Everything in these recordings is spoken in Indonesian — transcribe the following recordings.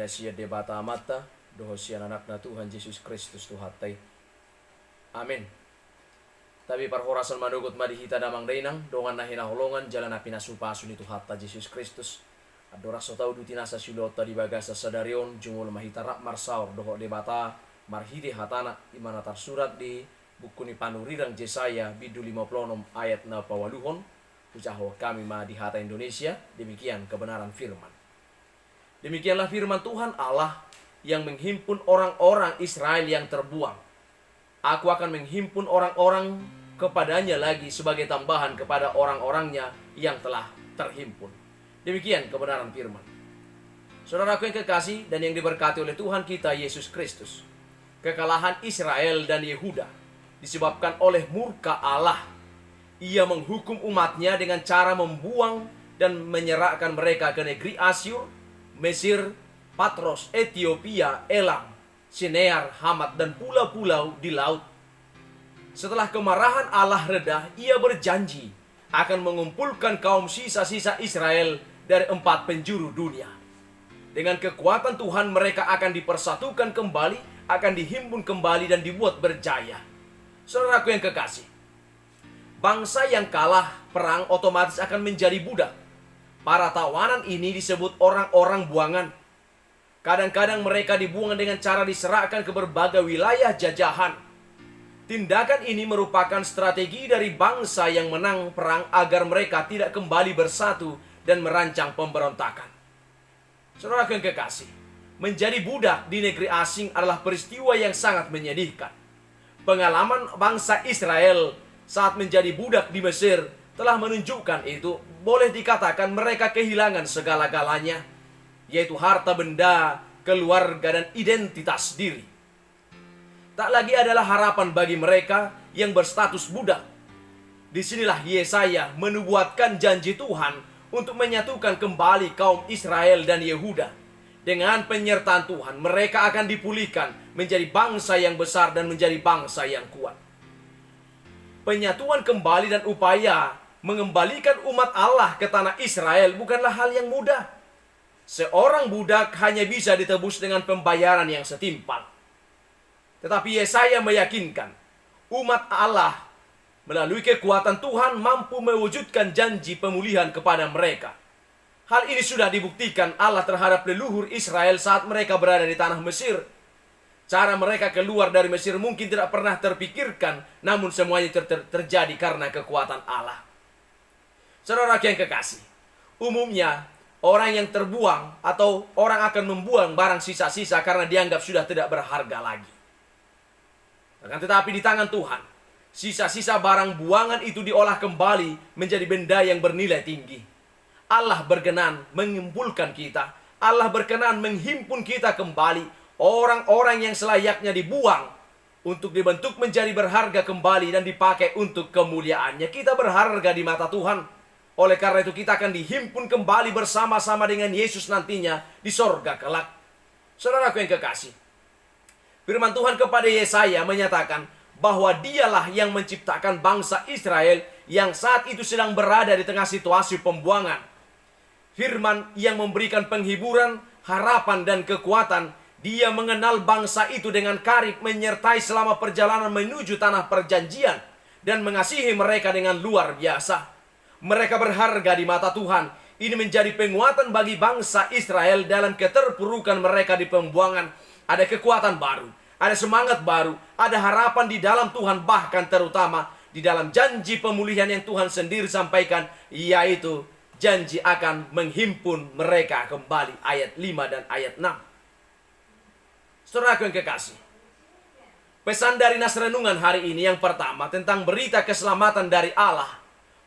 sia debata amata doho sia anakna Tuhan Yesus Kristus Tuhatai. Amin. Tapi parhorasan manugut madihita damang dainang dongan nahina holongan jalan api nasupasun itu hatta Yesus Kristus. Adora sotau dutinasa silota di bagasa sadarion jumul mahita rak marsaur doho debata marhide hatana imana tersurat di buku ni panurirang Yesaya bidu 56 ayat na pawaluhon ucaho kami ma di hata Indonesia. Demikian kebenaran firman. Demikianlah firman Tuhan Allah yang menghimpun orang-orang Israel yang terbuang. Aku akan menghimpun orang-orang kepadanya lagi sebagai tambahan kepada orang-orangnya yang telah terhimpun. Demikian kebenaran firman. Saudaraku yang kekasih dan yang diberkati oleh Tuhan kita Yesus Kristus. Kekalahan Israel dan Yehuda disebabkan oleh murka Allah. Ia menghukum umatnya dengan cara membuang dan menyerahkan mereka ke negeri Asyur, Mesir, Patros, Ethiopia, Elam, Sinear, Hamat, dan pulau-pulau di laut. Setelah kemarahan Allah reda, ia berjanji akan mengumpulkan kaum sisa-sisa Israel dari 4 penjuru dunia. Dengan kekuatan Tuhan mereka akan dipersatukan kembali, akan dihimpun kembali dan dibuat berjaya. Saudaraku yang kekasih, bangsa yang kalah perang otomatis akan menjadi budak. Para tawanan ini disebut orang-orang buangan. Kadang-kadang mereka dibuang dengan cara diserahkan ke berbagai wilayah jajahan. Tindakan ini merupakan strategi dari bangsa yang menang perang agar mereka tidak kembali bersatu dan merancang pemberontakan. Saudara yang kekasih, menjadi budak di negeri asing adalah peristiwa yang sangat menyedihkan. Pengalaman bangsa Israel saat menjadi budak di Mesir telah menunjukkan itu. Boleh dikatakan mereka kehilangan segala-galanya, yaitu harta benda, keluarga, dan identitas diri. Tak lagi adalah harapan bagi mereka yang berstatus budak. Disinilah Yesaya menubuatkan janji Tuhan untuk menyatukan kembali kaum Israel dan Yehuda. Dengan penyertaan Tuhan, mereka akan dipulihkan menjadi bangsa yang besar dan menjadi bangsa yang kuat. Penyatuan kembali dan upaya mengembalikan umat Allah ke tanah Israel bukanlah hal yang mudah. Seorang budak hanya bisa ditebus dengan pembayaran yang setimpal. Tetapi Yesaya meyakinkan umat Allah melalui kekuatan Tuhan mampu mewujudkan janji pemulihan kepada mereka. Hal ini sudah dibuktikan Allah terhadap leluhur Israel saat mereka berada di tanah Mesir. Cara mereka keluar dari Mesir mungkin tidak pernah terpikirkan, namun semuanya terjadi karena kekuatan Allah. Saudara yang kekasih, umumnya orang yang terbuang atau orang akan membuang barang sisa-sisa karena dianggap sudah tidak berharga lagi. Akan tetapi di tangan Tuhan, sisa-sisa barang buangan itu diolah kembali menjadi benda yang bernilai tinggi. Allah berkenan mengumpulkan kita. Allah berkenan menghimpun kita kembali. Orang-orang yang selayaknya dibuang untuk dibentuk menjadi berharga kembali dan dipakai untuk kemuliaannya. Kita berharga di mata Tuhan. Oleh karena itu kita akan dihimpun kembali bersama-sama dengan Yesus nantinya di sorga kelak. Saudaraku yang kekasih, firman Tuhan kepada Yesaya menyatakan bahwa dialah yang menciptakan bangsa Israel yang saat itu sedang berada di tengah situasi pembuangan. Firman yang memberikan penghiburan, harapan, dan kekuatan. Dia mengenal bangsa itu dengan karib, menyertai selama perjalanan menuju tanah perjanjian, dan mengasihi mereka dengan luar biasa. Mereka berharga di mata Tuhan. Ini menjadi penguatan bagi bangsa Israel dalam keterpurukan mereka di pembuangan. Ada kekuatan baru, ada semangat baru, ada harapan di dalam Tuhan, bahkan terutama di dalam janji pemulihan yang Tuhan sendiri sampaikan, yaitu janji akan menghimpun mereka kembali. Ayat 5 dan ayat 6. Saudaraku yang kekasih, pesan dari Nas Renungan hari ini yang pertama tentang berita keselamatan dari Allah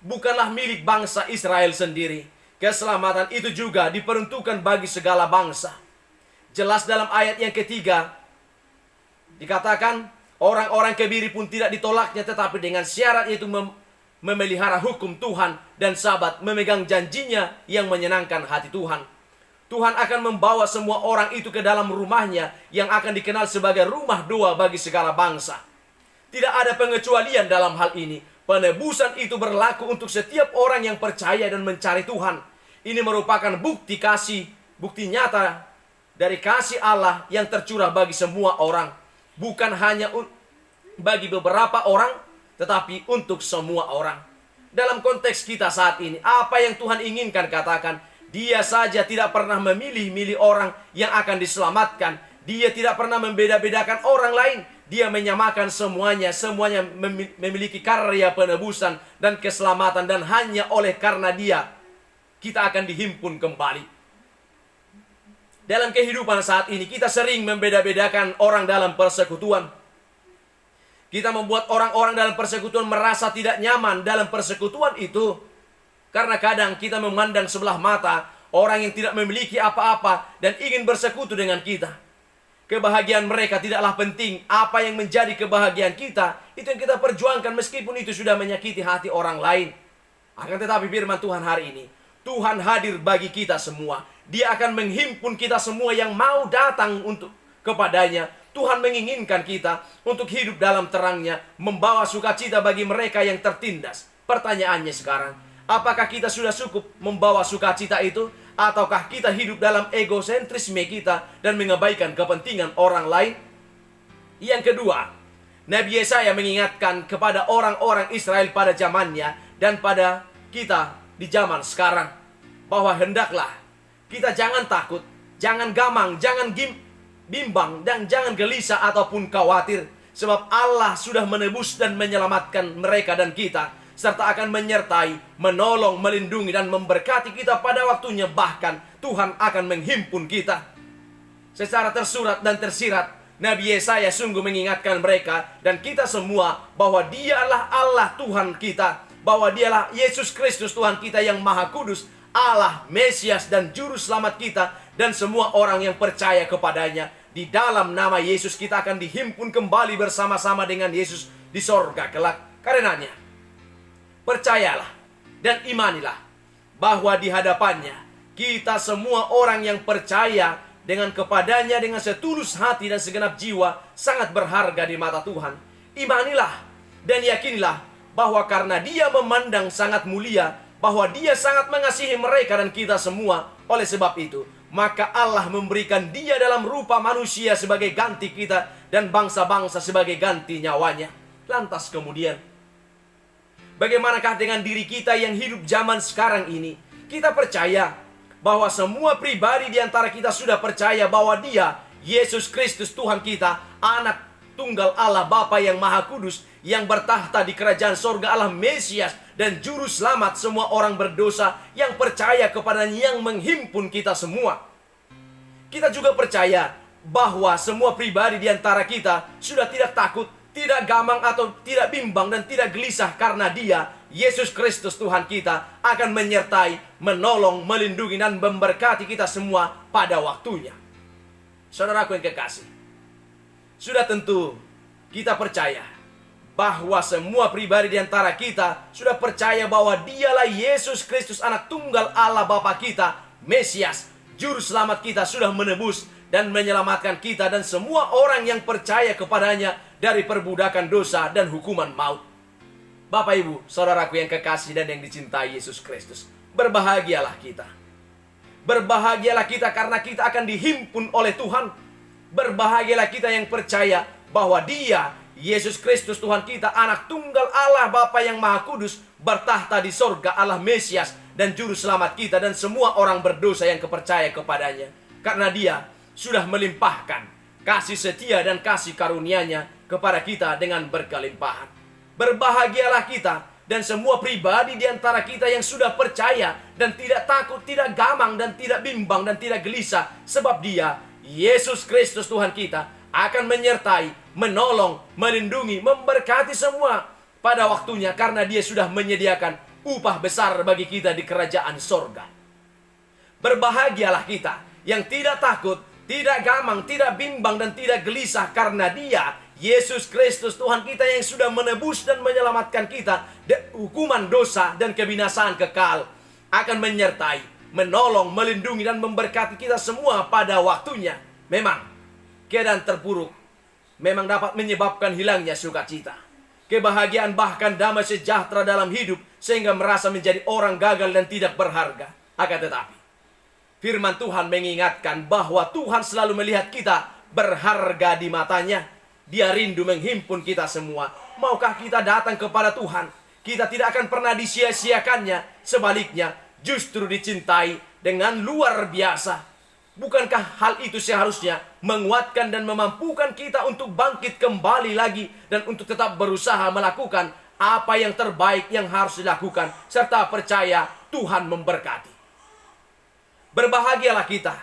bukanlah milik bangsa Israel sendiri. Keselamatan itu juga diperuntukkan bagi segala bangsa. Jelas dalam ayat yang ketiga dikatakan orang-orang kebiri pun tidak ditolaknya, tetapi dengan syarat yaitu memelihara hukum Tuhan dan sabat, memegang janjinya yang menyenangkan hati Tuhan. Tuhan akan membawa semua orang itu ke dalam rumahnya yang akan dikenal sebagai rumah doa bagi segala bangsa. Tidak ada pengecualian dalam hal ini. Penebusan itu berlaku untuk setiap orang yang percaya dan mencari Tuhan. Ini merupakan bukti kasih, bukti nyata dari kasih Allah yang tercurah bagi semua orang. Bukan hanya bagi beberapa orang, tetapi untuk semua orang. Dalam konteks kita saat ini, apa yang Tuhan inginkan katakan, Dia saja tidak pernah memilih-milih orang yang akan diselamatkan. Dia tidak pernah membeda-bedakan orang lain. Dia menyamakan semuanya. Semuanya memiliki karya penebusan dan keselamatan. Dan hanya oleh karena Dia, kita akan dihimpun kembali. Dalam kehidupan saat ini, kita sering membeda-bedakan orang dalam persekutuan. Kita membuat orang-orang dalam persekutuan merasa tidak nyaman dalam persekutuan itu. Karena kadang kita memandang sebelah mata orang yang tidak memiliki apa-apa dan ingin bersekutu dengan kita. Kebahagiaan mereka tidaklah penting. Apa yang menjadi kebahagiaan kita, itu yang kita perjuangkan meskipun itu sudah menyakiti hati orang lain. Akan tetapi firman Tuhan hari ini, Tuhan hadir bagi kita semua. Dia akan menghimpun kita semua yang mau datang untuk kepadanya. Tuhan menginginkan kita untuk hidup dalam terangnya, membawa sukacita bagi mereka yang tertindas. Pertanyaannya sekarang, apakah kita sudah cukup membawa sukacita itu? Ataukah kita hidup dalam egosentrisme kita dan mengabaikan kepentingan orang lain? Yang kedua, Nabi Yesaya mengingatkan kepada orang-orang Israel pada zamannya dan pada kita di zaman sekarang, bahwa hendaklah kita jangan takut, jangan gamang, jangan bimbang, dan jangan gelisah ataupun khawatir. Sebab Allah sudah menebus dan menyelamatkan mereka dan kita, serta akan menyertai, menolong, melindungi, dan memberkati kita pada waktunya. Bahkan Tuhan akan menghimpun kita. Secara tersurat dan tersirat, Nabi Yesaya sungguh mengingatkan mereka dan kita semua bahwa Dialah Allah Tuhan kita, bahwa Dialah Yesus Kristus Tuhan kita yang Maha Kudus, Allah, Mesias, dan Juru Selamat kita, dan semua orang yang percaya kepadanya. Di dalam nama Yesus kita akan dihimpun kembali bersama-sama dengan Yesus di sorga kelak. Karenanya, percayalah dan imanilah bahwa di hadapannya kita semua orang yang percaya dengan kepadanya dengan setulus hati dan segenap jiwa sangat berharga di mata Tuhan. Imanilah dan yakinilah bahwa karena Dia memandang sangat mulia, bahwa Dia sangat mengasihi mereka dan kita semua. Oleh sebab itu, maka Allah memberikan Dia dalam rupa manusia sebagai ganti kita dan bangsa-bangsa sebagai ganti nyawanya. Lantas kemudian, bagaimanakah dengan diri kita yang hidup zaman sekarang ini? Kita percaya bahwa semua pribadi di antara kita sudah percaya bahwa Dia, Yesus Kristus Tuhan kita, Anak Tunggal Allah Bapa yang Maha Kudus, yang bertahta di kerajaan sorga, Allah Mesias dan Juru Selamat semua orang berdosa yang percaya kepadanya, yang menghimpun kita semua. Kita juga percaya bahwa semua pribadi di antara kita sudah tidak takut, tidak gamang atau tidak bimbang dan tidak gelisah karena Dia, Yesus Kristus Tuhan kita, akan menyertai, menolong, melindungi, dan memberkati kita semua pada waktunya. Saudaraku yang kekasih, sudah tentu kita percaya bahwa semua pribadi di antara kita sudah percaya bahwa Dialah Yesus Kristus, Anak Tunggal Allah Bapa kita, Mesias, Juru Selamat kita, sudah menebus dan menyelamatkan kita dan semua orang yang percaya kepadanya dari perbudakan dosa dan hukuman maut. Bapak, Ibu, saudaraku yang kekasih dan yang dicintai Yesus Kristus, berbahagialah kita. Berbahagialah kita karena kita akan dihimpun oleh Tuhan. Berbahagialah kita yang percaya bahwa Dia, Yesus Kristus Tuhan kita, Anak Tunggal Allah Bapa yang Maha Kudus, bertahta di sorga, Allah Mesias dan Juru Selamat kita dan semua orang berdosa yang percaya kepadanya. Karena Dia sudah melimpahkan kasih setia dan kasih karunia-Nya kepada kita dengan berkelimpahan. Berbahagialah kita dan semua pribadi di antara kita yang sudah percaya dan tidak takut, tidak gamang, dan tidak bimbang, dan tidak gelisah. Sebab Dia, Yesus Kristus Tuhan kita, akan menyertai, menolong, melindungi, memberkati semua pada waktunya. Karena Dia sudah menyediakan upah besar bagi kita di kerajaan sorga. Berbahagialah kita yang tidak takut, tidak gamang, tidak bimbang, dan tidak gelisah. Karena Dia, Yesus Kristus Tuhan kita, yang sudah menebus dan menyelamatkan kita dari hukuman dosa dan kebinasaan kekal, akan menyertai, menolong, melindungi, dan memberkati kita semua pada waktunya. Memang keadaan terpuruk memang dapat menyebabkan hilangnya sukacita, kebahagiaan, bahkan damai sejahtera dalam hidup, sehingga merasa menjadi orang gagal dan tidak berharga. Akan tetapi, Firman Tuhan mengingatkan bahwa Tuhan selalu melihat kita berharga di matanya. Dia rindu menghimpun kita semua. Maukah kita datang kepada Tuhan? Kita tidak akan pernah disia-siakannya. Sebaliknya, justru dicintai dengan luar biasa. Bukankah hal itu seharusnya menguatkan dan memampukan kita untuk bangkit kembali lagi dan untuk tetap berusaha melakukan apa yang terbaik yang harus dilakukan, serta percaya Tuhan memberkati. Berbahagialah kita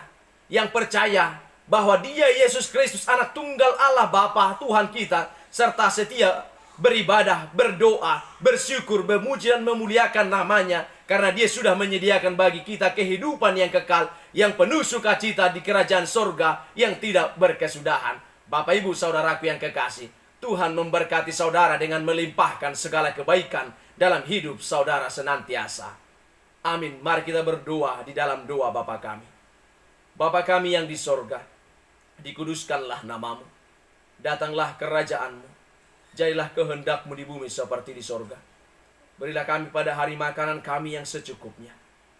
yang percaya bahwa Dia Yesus Kristus, anak tunggal Allah Bapa Tuhan kita, serta setia beribadah, berdoa, bersyukur, memuji dan memuliakan namanya, karena Dia sudah menyediakan bagi kita kehidupan yang kekal, yang penuh sukacita di kerajaan sorga yang tidak berkesudahan. Bapak Ibu Saudaraku yang kekasih, Tuhan memberkati saudara dengan melimpahkan segala kebaikan dalam hidup saudara senantiasa. Amin. Mari kita berdoa di dalam doa Bapa kami. Bapa kami yang di sorga, dikuduskanlah namamu. Datanglah kerajaanmu. Jadilah kehendak-Mu di bumi seperti di sorga. Berilah kami pada hari makanan kami yang secukupnya.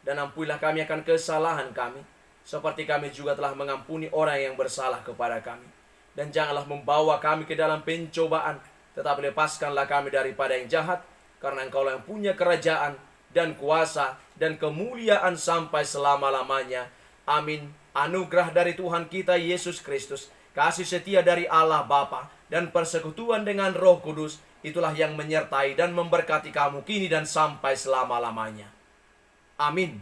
Dan ampunilah kami akan kesalahan kami, seperti kami juga telah mengampuni orang yang bersalah kepada kami. Dan janganlah membawa kami ke dalam pencobaan, tetapi lepaskanlah kami daripada yang jahat, karena Engkaulah yang punya kerajaan dan kuasa dan kemuliaan sampai selama-lamanya. Amin. Anugerah dari Tuhan kita Yesus Kristus, kasih setia dari Allah Bapa, dan persekutuan dengan Roh Kudus, itulah yang menyertai dan memberkati kamu kini dan sampai selama-lamanya. Amin.